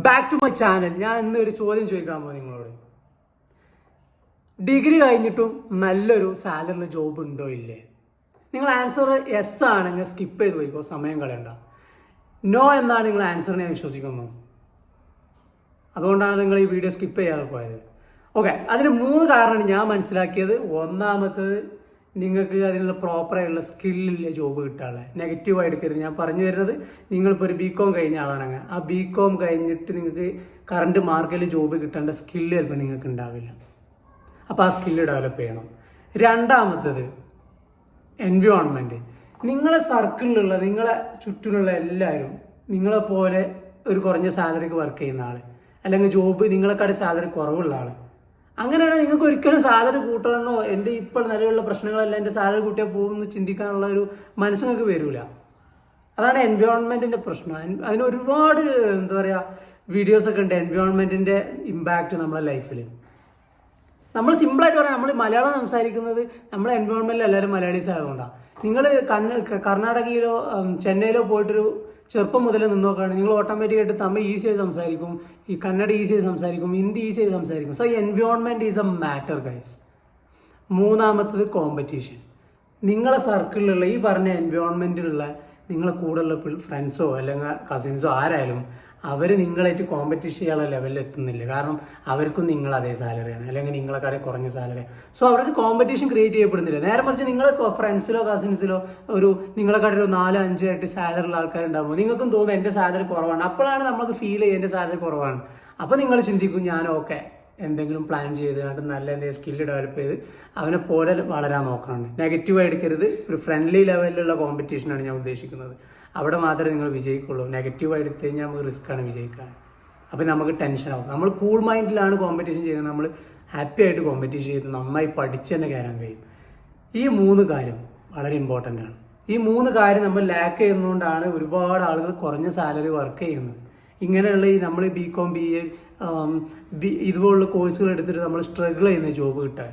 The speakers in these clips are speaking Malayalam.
Back to my channel. ഞാൻ ഇന്നൊരു ചോദ്യം ചോദിക്കാൻ പോകും നിങ്ങളോട്. ഡിഗ്രി കഴിഞ്ഞിട്ടും നല്ലൊരു സാലറി ജോബ് ഉണ്ടോ ഇല്ലേ? നിങ്ങൾ ആൻസർ യെസ് ആണെങ്കിൽ സ്കിപ്പ് ചെയ്ത് പോയിക്കോ, സമയം കളയണ്ട. നോ എന്നാണ് നിങ്ങൾ ആൻസറിനെ ഞാൻ വിശ്വസിക്കുന്നത്. അതുകൊണ്ടാണ് നിങ്ങൾ ഈ വീഡിയോ സ്കിപ്പ് ചെയ്യാതെ പോയത്. ഓക്കെ, അതിന് 3 കാരണമാണ് ഞാൻ മനസ്സിലാക്കിയത്. ഒന്നാമത്തത്, നിങ്ങൾക്ക് അതിനുള്ള പ്രോപ്പറായിട്ടുള്ള സ്കില്ലില്ല ജോബ് കിട്ടാനുള്ള. നെഗറ്റീവായി എടുക്കരുത്. ഞാൻ പറഞ്ഞു വരുന്നത്, നിങ്ങളിപ്പോൾ ഒരു BCom കഴിഞ്ഞ ആളാണെങ്കിൽ ആ BCom കഴിഞ്ഞിട്ട് നിങ്ങൾക്ക് കറണ്ട് മാർക്കറ്റിൽ ജോബ് കിട്ടേണ്ട സ്കില്ല് ചിലപ്പോൾ നിങ്ങൾക്ക് ഉണ്ടാവില്ല. അപ്പോൾ ആ സ്കില്ല് ഡെവലപ്പ് ചെയ്യണം. രണ്ടാമത്തത്, എൻവയോൺമെൻറ്റ്. നിങ്ങളെ സർക്കിളിലുള്ള, നിങ്ങളെ ചുറ്റിലുള്ള എല്ലാവരും നിങ്ങളെപ്പോലെ ഒരു കുറഞ്ഞ സാലറിക്ക് വർക്ക് ചെയ്യുന്ന ആൾ, അല്ലെങ്കിൽ ജോബ് നിങ്ങളെക്കാട് സാലറി കുറവുള്ള ആൾ. അങ്ങനെയാണെങ്കിൽ നിങ്ങൾക്ക് ഒരിക്കലും സാലറി കൂട്ടണമെന്നോ എൻ്റെ ഇപ്പോൾ നിലവിലുള്ള പ്രശ്നങ്ങളെല്ലാം എൻ്റെ സാലറി കൂട്ടിയാൽ പോകുമെന്ന് ചിന്തിക്കാനുള്ള ഒരു മനസ്സ് നിങ്ങൾക്ക് വരില്ല. അതാണ് എൻവയോൺമെൻറ്റിൻ്റെ പ്രശ്നം. അതിന് ഒരുപാട് എന്താ പറയുക വീഡിയോസൊക്കെ ഉണ്ട് എൻവയോൺമെൻറ്റിൻ്റെ ഇമ്പാക്റ്റ് നമ്മളെ ലൈഫിൽ. നമ്മൾ സിമ്പിളായിട്ട് പറയാം, നമ്മൾ മലയാളം സംസാരിക്കുന്നത് നമ്മളെ എൻവയോൺമെൻറ്റിൽ എല്ലാവരും മലയാളീസ് ആയതുകൊണ്ടാണ്. നിങ്ങൾ കർണാടകയിലോ ചെന്നൈയിലോ പോയിട്ടൊരു ചെറുപ്പം മുതൽ നിന്ന് നോക്കുകയാണെങ്കിൽ നിങ്ങൾ ഓട്ടോമാറ്റിക്കായിട്ട് തമിഴ് ഈസിയായി സംസാരിക്കും, ഈ കന്നഡ ഈസിയായി സംസാരിക്കും, ഹിന്ദി ഈസിയായി സംസാരിക്കും. So environment is A matter guys. മൂന്നാമത്തത്, കോമ്പറ്റീഷൻ. നിങ്ങളെ സർക്കിളിലുള്ള ഈ പറഞ്ഞ എൻവയോൺമെൻറ്റിലുള്ള നിങ്ങളെ കൂടെയുള്ള ഫ്രണ്ട്സോ അല്ലെങ്കിൽ കസിൻസോ ആരായാലും അവർ നിങ്ങളായിട്ട് കോമ്പറ്റീഷൻ ചെയ്യാനുള്ള ലെവലിൽ എത്തുന്നില്ല. കാരണം അവർക്കും നിങ്ങൾ അതേ സാലറിയാണ്, അല്ലെങ്കിൽ നിങ്ങളെക്കാളും കുറഞ്ഞ സാലറിയാണ്. സോ അവരൊരു കോമ്പറ്റീഷൻ ക്രിയേറ്റ് ചെയ്യപ്പെടുന്നില്ല. നേരെ മറിച്ച് നിങ്ങൾ ഫ്രണ്ട്സിലോ കസിൻസിലോ ഒരു നിങ്ങളെക്കാളും ഒരു 4-5 ആയിട്ട് സാലറി ഉള്ള ആൾക്കാരുണ്ടാകുമ്പോൾ നിങ്ങൾക്കും തോന്നും എൻ്റെ സാലറി കുറവാണ്. അപ്പോഴാണ് നമുക്ക് ഫീൽ ചെയ്യുക എൻ്റെ സാലറി കുറവാണ്. അപ്പോൾ നിങ്ങൾ ചിന്തിക്കും ഞാൻ ഓക്കെ എന്തെങ്കിലും പ്ലാൻ ചെയ്ത് നല്ല എന്തെങ്കിലും സ്കില്ല് ഡെവലപ്പ് ചെയ്ത് അവനെ പോലെ വളരാൻ നോക്കണം. നെഗറ്റീവായി എടുക്കരുത്. ഒരു ഫ്രണ്ട്ലി ലെവലിലുള്ള കോമ്പറ്റീഷനാണ് ഞാൻ ഉദ്ദേശിക്കുന്നത്. അവിടെ മാത്രമേ നിങ്ങൾ വിജയിക്കുള്ളൂ. നെഗറ്റീവായി എടുത്തു കഴിഞ്ഞാൽ നമുക്ക് റിസ്ക്കാണ് വിജയിക്കാൻ. അപ്പോൾ നമുക്ക് ടെൻഷനാവും. നമ്മൾ കൂൾ മൈൻഡിലാണ് കോമ്പറ്റീഷൻ ചെയ്യുന്നത്. നമ്മൾ ഹാപ്പി ആയിട്ട് കോമ്പറ്റീഷൻ ചെയ്ത് നന്നായി പഠിച്ച് തന്നെ കയറാൻ കഴിയും. ഈ 3 കാര്യം വളരെ ഇമ്പോർട്ടൻ്റ് ആണ്. ഈ 3 കാര്യം നമ്മൾ ലാക്ക് ചെയ്യുന്നതുകൊണ്ടാണ് ഒരുപാട് ആളുകൾ കുറഞ്ഞ സാലറി വർക്ക് ചെയ്യുന്നത്. ഇങ്ങനെയുള്ള ഈ നമ്മൾ BCom BA ഇതുപോലുള്ള കോഴ്സുകൾ എടുത്തിട്ട് നമ്മൾ സ്ട്രഗിൾ ചെയ്യുന്ന ജോബ് കിട്ടാൻ.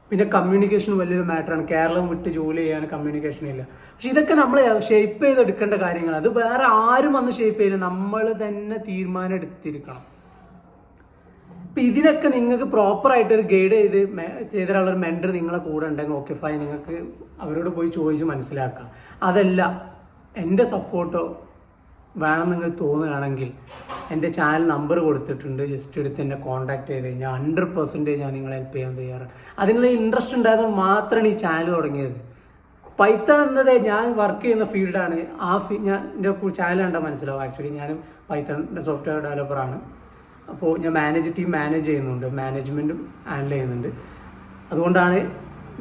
പിന്നെ കമ്മ്യൂണിക്കേഷൻ വലിയൊരു മാറ്ററാണ്. കേരളം വിട്ട് ജോലി ചെയ്യാൻ കമ്മ്യൂണിക്കേഷൻ ഇല്ല. പക്ഷെ ഇതൊക്കെ നമ്മൾ ഷേപ്പ് ചെയ്തെടുക്കേണ്ട കാര്യങ്ങൾ. അത് വേറെ ആരും വന്ന് ഷേപ്പ് ചെയ്യില്ല, നമ്മൾ തന്നെ തീരുമാനം എടുത്തിരിക്കണം. ഇപ്പം ഇതിനൊക്കെ നിങ്ങൾക്ക് പ്രോപ്പറായിട്ടൊരു ഗൈഡ് ചെയ്തിട്ടുള്ളൊരു മെൻറ്റർ നിങ്ങളെ കൂടെ ഉണ്ടെങ്കിൽ ഓക്കെ ഫൈൻ, നിങ്ങൾക്ക് അവരോട് പോയി ചോദിച്ച് മനസ്സിലാക്കാം. അതല്ല എൻ്റെ സപ്പോർട്ടോ വേണം നിങ്ങൾ തോന്നുകയാണെങ്കിൽ എൻ്റെ ചാനൽ നമ്പർ കൊടുത്തിട്ടുണ്ട്. ജസ്റ്റ് എടുത്ത് എന്നെ കോൺടാക്ട് ചെയ്ത് കഴിഞ്ഞാൽ 100% ഞാൻ നിങ്ങളെ ഹെൽപ്പ് ചെയ്യാൻ തയ്യാറാണ്. അതിനുള്ള ഇൻട്രസ്റ്റ് ഉണ്ടായതുകൊണ്ട് മാത്രമാണ് ഈ ചാനൽ തുടങ്ങിയത്. പൈത്തൺ എന്നത് ഞാൻ വർക്ക് ചെയ്യുന്ന ഫീൽഡാണ്. ഞാൻ എൻ്റെ ചാനൽ കണ്ടാൽ മനസ്സിലാവും. ആക്ച്വലി ഞാനും പൈത്തണിൻ്റെ സോഫ്റ്റ്വെയർ ഡെവലപ്പറാണ്. അപ്പോൾ ഞാൻ ടീം മാനേജ് ചെയ്യുന്നുണ്ട്, മാനേജ്മെൻറ്റും ഹാൻഡിൽ ചെയ്യുന്നുണ്ട്. അതുകൊണ്ടാണ്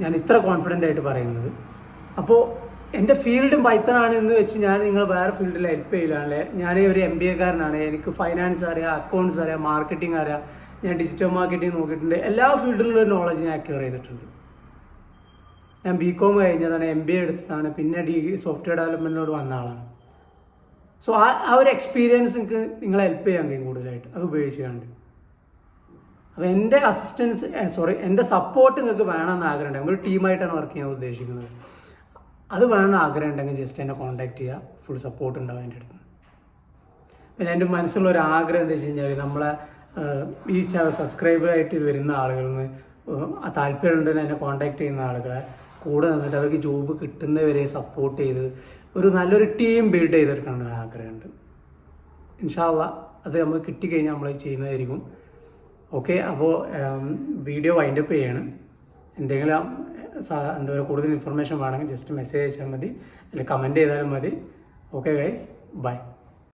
ഞാൻ ഇത്ര കോൺഫിഡൻ്റ് ആയിട്ട് പറയുന്നത്. അപ്പോൾ എൻ്റെ ഫീൽഡും പൈത്തണാണ് എന്ന് വെച്ച് ഞാൻ നിങ്ങൾ വേറെ ഫീൽഡിൽ ഹെൽപ്പ് ചെയ്യില്ലാണല്ലേ. ഞാൻ ഒരു MBA കാരനാണ്. എനിക്ക് ഫൈനാൻസ് അറിയാം, അക്കൗണ്ട്സ് അറിയാം, മാർക്കറ്റിംഗ് അറിയാം. ഞാൻ ഡിജിറ്റൽ മാർക്കറ്റിംഗ് നോക്കിയിട്ടുണ്ട്. എല്ലാ ഫീൽഡിലുള്ള നോളജ് ഞാൻ അക്വയർ ചെയ്തിട്ടുണ്ട്. ഞാൻ BCom കഴിഞ്ഞതാണ്, MBA എടുത്തതാണ്, പിന്നെ സോഫ്റ്റ്വെയർ ഡെവലപ്മെൻറ്റിനോട് വന്ന ആളാണ്. സോ ആ ഒരു എക്സ്പീരിയൻസ് നിങ്ങൾക്ക് നിങ്ങളെ ഹെൽപ്പ് ചെയ്യാൻ കഴിയും കൂടുതലായിട്ട് അത് ഉപയോഗിച്ചുകൊണ്ട്. അപ്പോൾ എൻ്റെ എൻ്റെ സപ്പോർട്ട് നിങ്ങൾക്ക് വേണമെന്ന് ആഗ്രഹം ഉണ്ടെങ്കിൽ ഒരു ടീമായിട്ടാണ് വർക്ക് ചെയ്യാൻ ഉദ്ദേശിക്കുന്നത്. അത് വേണമെന്ന് ആഗ്രഹം ഉണ്ടെങ്കിൽ ജസ്റ്റ് എന്നെ കോൺടാക്ട് ചെയ്യുക. ഫുൾ സപ്പോർട്ട് ഉണ്ടാവും എൻ്റെ അടുത്ത്. പിന്നെ എൻ്റെ മനസ്സിലുള്ള ഒരു ആഗ്രഹം എന്താ വെച്ച് കഴിഞ്ഞാൽ നമ്മളെ ഈ സബ്സ്ക്രൈബറായിട്ട് വരുന്ന ആളുകളിൽ നിന്ന് താല്പര്യമുണ്ടെന്ന് എന്നെ കോൺടാക്ട് ചെയ്യുന്ന ആളുകളെ കൂടെ നിന്നിട്ട് അവർക്ക് ജോബ് കിട്ടുന്നവരെ സപ്പോർട്ട് ചെയ്ത് ഒരു നല്ലൊരു ടീം ബിൽഡ് ചെയ്തെടുക്കണം ആഗ്രഹമുണ്ട്. ഇൻഷാ അല്ലാഹ് അത് നമുക്ക് കിട്ടിക്കഴിഞ്ഞാൽ നമ്മൾ ചെയ്യുന്നതായിരിക്കും. ഓക്കെ, അപ്പോൾ വീഡിയോ വൈൻഡപ്പ് ചെയ്യണം. എന്തെങ്കിലും എന്താ പറയുക കൂടുതൽ ഇൻഫർമേഷൻ വേണമെങ്കിൽ ജസ്റ്റ് മെസ്സേജ് അയച്ചാൽ മതി, അല്ലെങ്കിൽ കമൻറ്റ് ചെയ്താലും മതി. Okay guys, by.